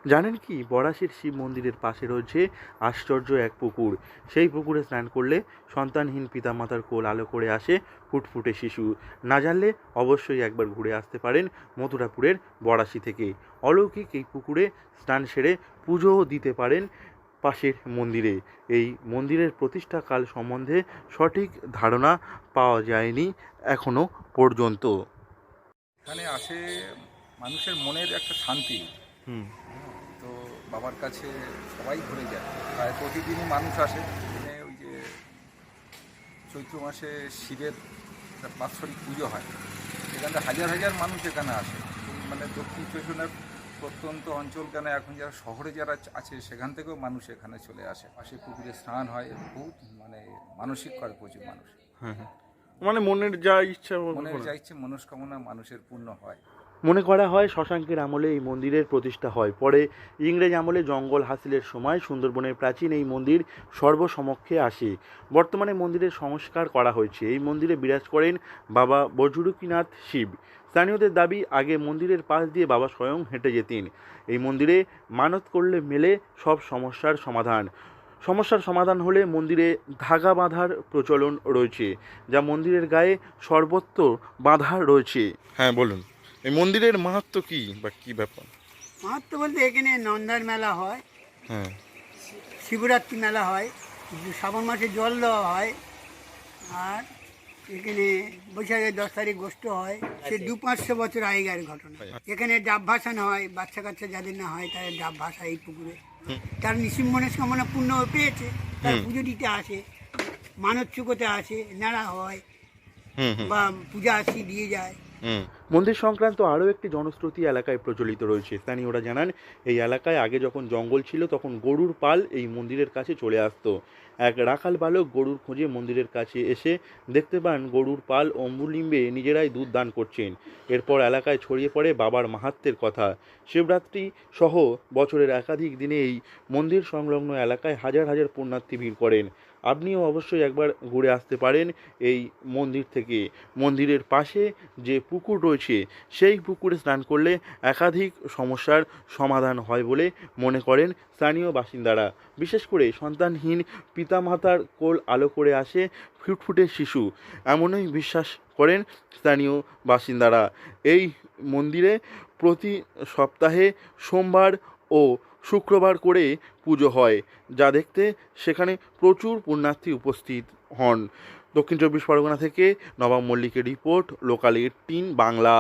জানেন কি, বড়াশির শিব মন্দিরের পাশে রয়েছে আশ্চর্য এক পুকুর। সেই পুকুরে স্নান করলে সন্তানহীন পিতামাতার কোল আলো করে আসে ফুটফুটে শিশু। না জানলে অবশ্যই একবার ঘুরে আসতে পারেন মথুরাপুরের বড়াশি থেকে। অলৌকিক এই পুকুরে স্নান সেরে পুজোও দিতে পারেন পাশের মন্দিরে। এই মন্দিরের প্রতিষ্ঠাকাল সম্বন্ধে সঠিক ধারণা পাওয়া যায়নি এখনো পর্যন্ত। এখানে আসে মানুষের মনের একটা শান্তি। হুম। তো বাবার কাছে সবাই ঘুরে যায়, প্রায় প্রতিদিনই মানুষ আসে। এখানে ওই যে চৈত্র মাসে শিবের একটা বাৎসরিক পুজো হয়, এখানে হাজার হাজার মানুষ এখানে আসে। মানে দক্ষিণ চৈতন্যের প্রত্যন্ত অঞ্চল, কেন এখন যারা শহরে যারা আছে সেখান থেকেও মানুষ এখানে চলে আসে। পাশে পুকুরে স্নান হয়, বহুত মানে মানসিক করে প্রচুর মানুষ। হ্যাঁ, হ্যাঁ। মানে মনের যা ইচ্ছা মনের যা ইচ্ছে মনস্কামনা মানুষের পূর্ণ হয়। মনে করা হয় শশাঙ্কের আমলে এই মন্দিরের প্রতিষ্ঠা হয়। পরে ইংরেজ আমলে জঙ্গল হাসিলের সময় সুন্দরবনের প্রাচীন এই মন্দির সর্বসমক্ষে আসে। বর্তমানে মন্দিরের সংস্কার করা হয়েছে। এই মন্দিরে বিরাজ করেন বাবা বজরুকিনাথ শিব। স্থানীয়দের দাবি, আগে মন্দিরের পাশ দিয়ে বাবা স্বয়ং হেঁটে যেতেন। এই মন্দিরে মানত করলে মেলে সব সমস্যার সমাধান হলে মন্দিরে ধাগা বাঁধার প্রচলন রয়েছে, যা মন্দিরের গায়ে সর্বত্র বাঁধা রয়েছে। হ্যাঁ, বলুন। এই মন্দিরের মাহাত্ম্য কি বা কি ব্যাপার? মাহাত্ম্য বলতে এখানে নন্দার মেলা হয়, হ্যাঁ। শিবরাত্রি মেলা হয়, শ্রাবণ মাসে জল দেওয়া হয়, আর এখানে বৈশাখের 10 তারিখ গোষ্ঠ হয়। সে 200-500 বছর আগেকার ঘটনা। এখানে ডাব ভাসানো হয়, বাচ্চা কাচ্চা যাদের না হয় তারা ডাব ভাসায় এই পুকুরে। তার নিঃসীম মনস্কামনা পূর্ণ পেয়েছে, তার পুজো দিতে আসে, মানত চুকোতে আসে, নাড়া হয় বা পূজা আসি দিয়ে যায়। মন্দির সংক্রান্ত আরও একটি জনশ্রুতি এলাকায় প্রচলিত রয়েছে। স্থানীয়রা জানান, এই এলাকায় আগে যখন জঙ্গল ছিল তখন গরুর পাল এই মন্দিরের কাছে চলে আসতো। এক রাখাল বালক গরুর খোঁজে মন্দিরের কাছে এসে দেখতে পান গরুর পাল অম্বুলিম্বে নিজেরাই দুধ দান করছেন। এরপর এলাকায় ছড়িয়ে পড়ে বাবার মাহাত্ম্যের কথা। শিবরাত্রি সহ বছরের একাধিক দিনে এই মন্দির সংলগ্ন এলাকায় হাজার হাজার পুণ্যার্থী ভিড় করেন। আপনিও অবশ্যই একবার ঘুরে আসতে পারেন এই মন্দির থেকে। মন্দিরের পাশে যে পুকুর রয়েছে সেই পুকুরে স্নান করলে একাধিক সমস্যার সমাধান হয় বলে মনে করেন স্থানীয় বাসিন্দারা। বিশেষ করে সন্তানহীন পিতামাতার কোল আলো করে আসে ফুটফুটে শিশু, এমনই বিশ্বাস করেন স্থানীয় বাসিন্দারা। এই মন্দিরে প্রতি সপ্তাহে সোমবার ও শুক্রবার করে পুজো হয়, যা দেখতে সেখানে প্রচুর পুণ্যার্থী উপস্থিত হন। দক্ষিণ চব্বিশ পরগনা থেকে নবাব মল্লিকের রিপোর্ট, লোকাল 18 বাংলা।